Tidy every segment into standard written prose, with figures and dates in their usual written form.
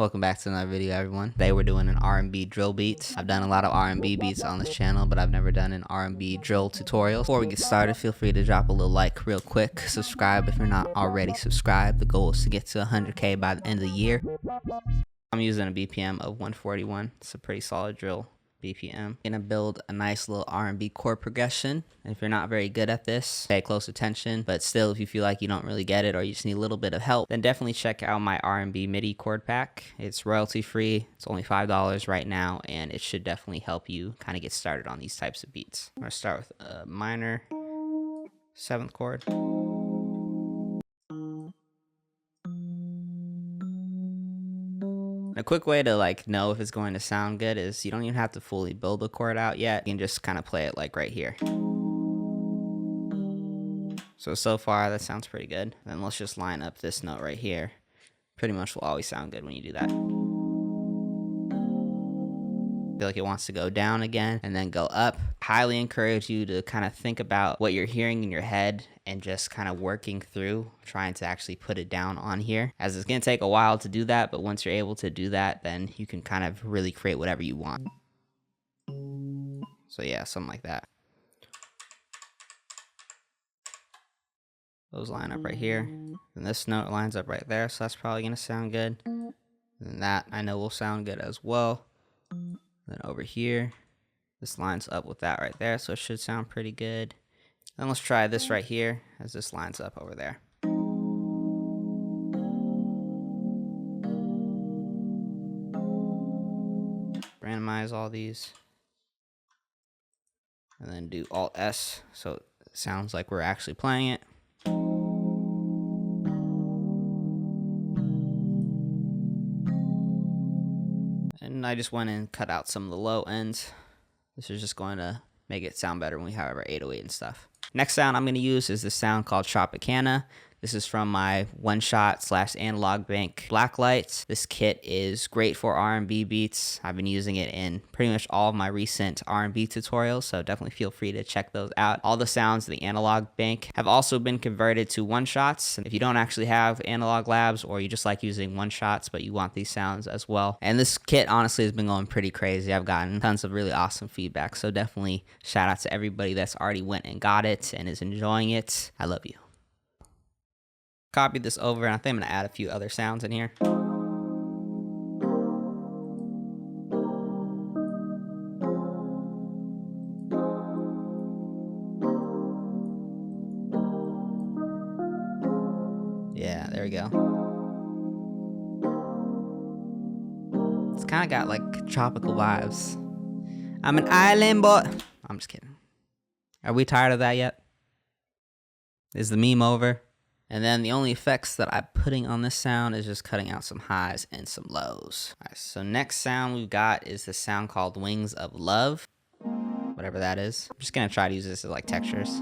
Welcome back to another video, everyone. Today we're doing an RNB drill beat. I've done a lot of RNB beats on this channel, but I've never done an RNB drill tutorial. Before we get started, feel free to drop a little like real quick. Subscribe if you're not already subscribed. The goal is to get to 100K by the end of the year. I'm using a BPM of 141. It's a pretty solid drill BPM. Gonna build a nice little RNB chord progression. If you're not very good at this, pay close attention, but still if you feel like you don't really get it or you just need a little bit of help, then definitely check out my RNB MIDI chord pack. It's royalty free. It's only $5 right now, and it should definitely help you kind of get started on these types of beats. I'm gonna start with a minor 7th chord. A quick way to know if it's going to sound good is you don't even have to fully build the chord out yet. You can just kind of play it like right here. So far that sounds pretty good. Then let's just line up this note right here. Pretty much will always sound good when you do that. Feel like it wants to go down again and then go up. Highly encourage you to kind of think about what you're hearing in your head and just kind of working through trying to actually put it down on here, as it's going to take a while to do that, but once you're able to do that, then you can kind of really create whatever you want. So yeah, something like that. Those line up right here, and this note lines up right there, so that's probably going to sound good. And that I know will sound good as well. Then over here, this lines up with that right there, so it should sound pretty good. Then let's try this right here, as this lines up over there. Randomize all these. And then do Alt S, so it sounds like we're actually playing it. And I just went and cut out some of the low ends. This is just going to make it sound better when we have our 808 and stuff. Next sound I'm going to use is this sound called Tropicana. This is from my one-shot/analog bank Blacklight. This kit is great for RNB beats. I've been using it in pretty much all of my recent RNB tutorials, so definitely feel free to check those out. All the sounds in the analog bank have also been converted to one-shots. If you don't actually have analog labs or you just like using one-shots but you want these sounds as well. And this kit honestly has been going pretty crazy. I've gotten tons of really awesome feedback, so definitely shout out to everybody that's already went and got it and is enjoying it. I love you. Copy this over, and I think I'm going to add a few other sounds in here. Yeah, there we go. It's kind of got like tropical vibes. I'm an island boy. I'm just kidding. Are we tired of that yet? Is the meme over? And then the only effects that I'm putting on this sound is just cutting out some highs and some lows. All right, so next sound we've got is the sound called Wings of Love. Whatever that is. I'm just gonna try to use this as like textures.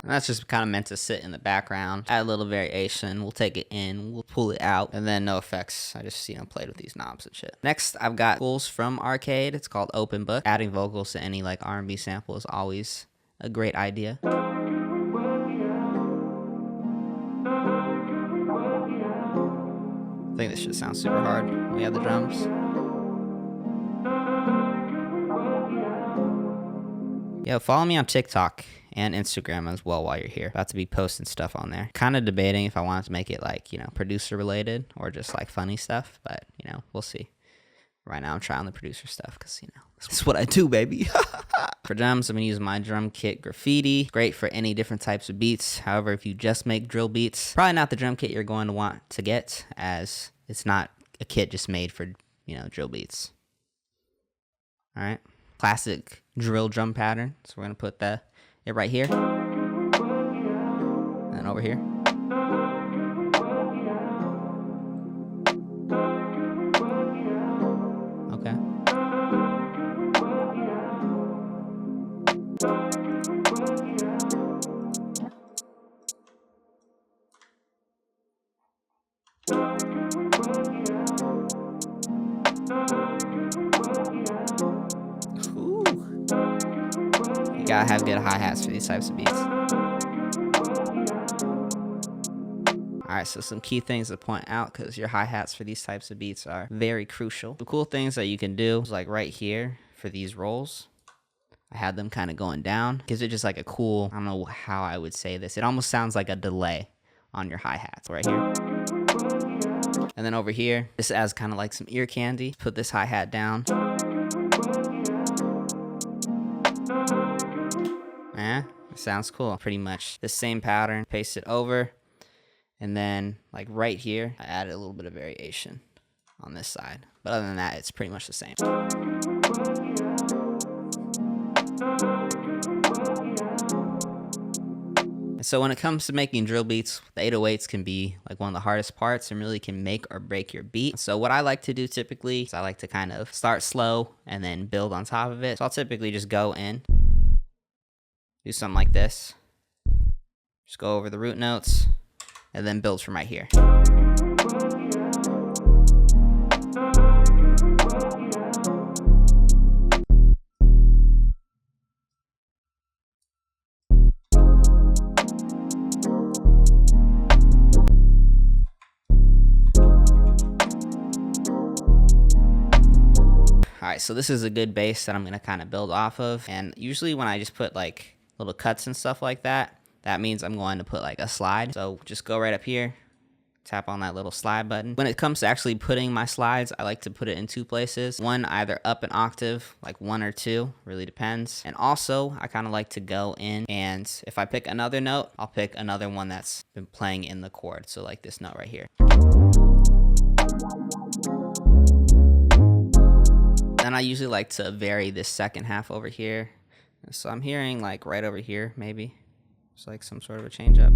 And that's just kind of meant to sit in the background, add a little variation. We'll take it in, we'll pull it out, and then no effects. I just, played with these knobs and shit. Next, I've got vocals from Arcade. It's called Open Book. Adding vocals to any like R&B sample is always a great idea. I think this should sound super hard when we have the drums. Yo, follow me on TikTok and Instagram as well while you're here. About to be posting stuff on there. Kind of debating if I wanted to make it like, producer related or just like funny stuff, but we'll see. Right now I'm trying the producer stuff because, that's what I do, baby. For drums, I'm gonna use my drum kit Graffiti. Great for any different types of beats. However, if you just make drill beats, probably not the drum kit you're going to want to get, as it's not a kit just made for, drill beats. All right. Classic drill drum pattern. So we're gonna put it right here, and then over here. Okay. You gotta have good hi-hats for these types of beats. Alright, so some key things to point out, because your hi-hats for these types of beats are very crucial. The cool things that you can do is like right here for these rolls, I had them kind of going down. Gives it just like a cool, I don't know how I would say this. It almost sounds like a delay on your hi-hats right here. And then over here, this adds kind of like some ear candy. Put this hi-hat down. Yeah, it sounds cool. Pretty much the same pattern. Paste it over. And then like right here, I added a little bit of variation on this side. But other than that, it's pretty much the same. And so when it comes to making drill beats, the 808s can be like one of the hardest parts and really can make or break your beat. So what I like to do typically is I like to kind of start slow and then build on top of it. So I'll typically just go in, do something like this. Just go over the root notes and then build from right here. Alright, so this is a good base that I'm going to kind of build off of. And usually when I just put like little cuts and stuff like that, that means I'm going to put like a slide. So just go right up here, tap on that little slide button. When it comes to actually putting my slides, I like to put it in two places. One, either up an octave, like 1 or 2, really depends. And also, I kind of like to go in, and if I pick another note, I'll pick another one that's been playing in the chord. So like this note right here. Then I usually like to vary this second half over here. So I'm hearing like right over here, maybe. It's like some sort of a change up.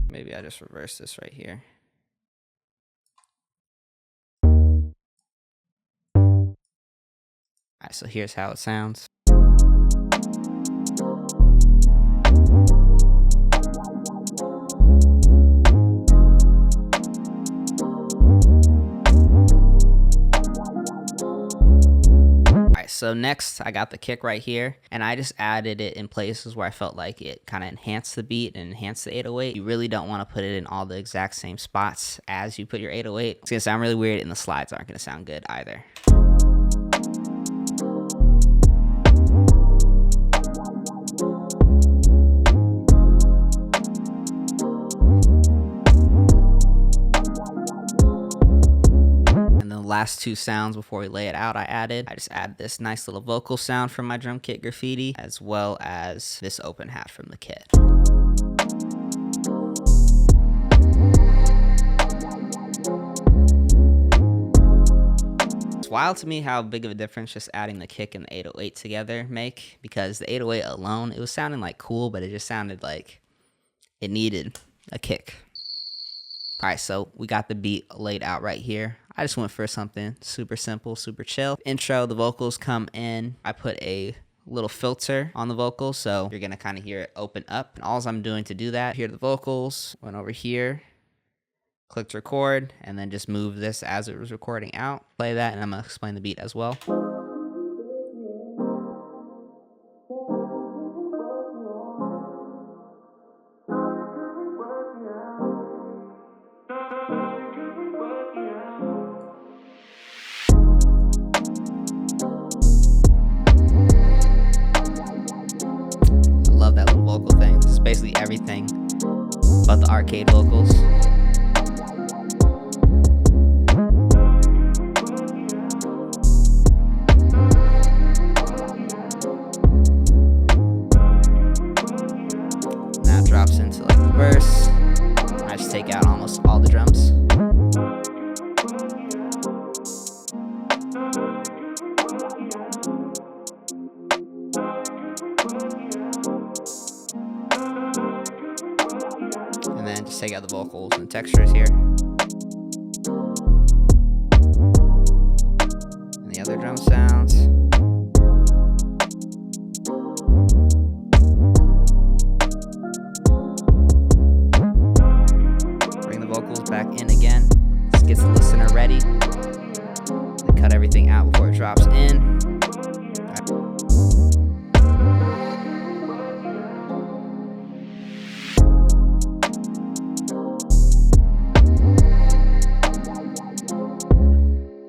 Maybe I just reverse this right here. Alright, so here's how it sounds. So next, I got the kick right here, and I just added it in places where I felt like it kind of enhanced the beat and enhanced the 808. You really don't want to put it in all the exact same spots as you put your 808. It's going to sound really weird, and the slides aren't going to sound good either. Last two sounds before we lay it out, I just added this nice little vocal sound from my drum kit graffiti, as well as this open hat from the kit. It's wild to me how big of a difference just adding the kick and the 808 together make, because the 808 alone, it was sounding like cool, but it just sounded like it needed a kick. Alright, so we got the beat laid out right here. I just went for something super simple, super chill. Intro, the vocals come in. I put a little filter on the vocals, so you're going to kind of hear it open up. And all I'm doing to do that, hear the vocals, went over here, clicked record, and then just move this as it was recording out. Play that, and I'm going to explain the beat as well. Vocal thing. This is basically everything but the arcade vocals. Now it drops into like the verse. I just take out almost all the drums. And then just take out the vocals and textures here. And the other drum sounds. Bring the vocals back cut everything out before it drops in.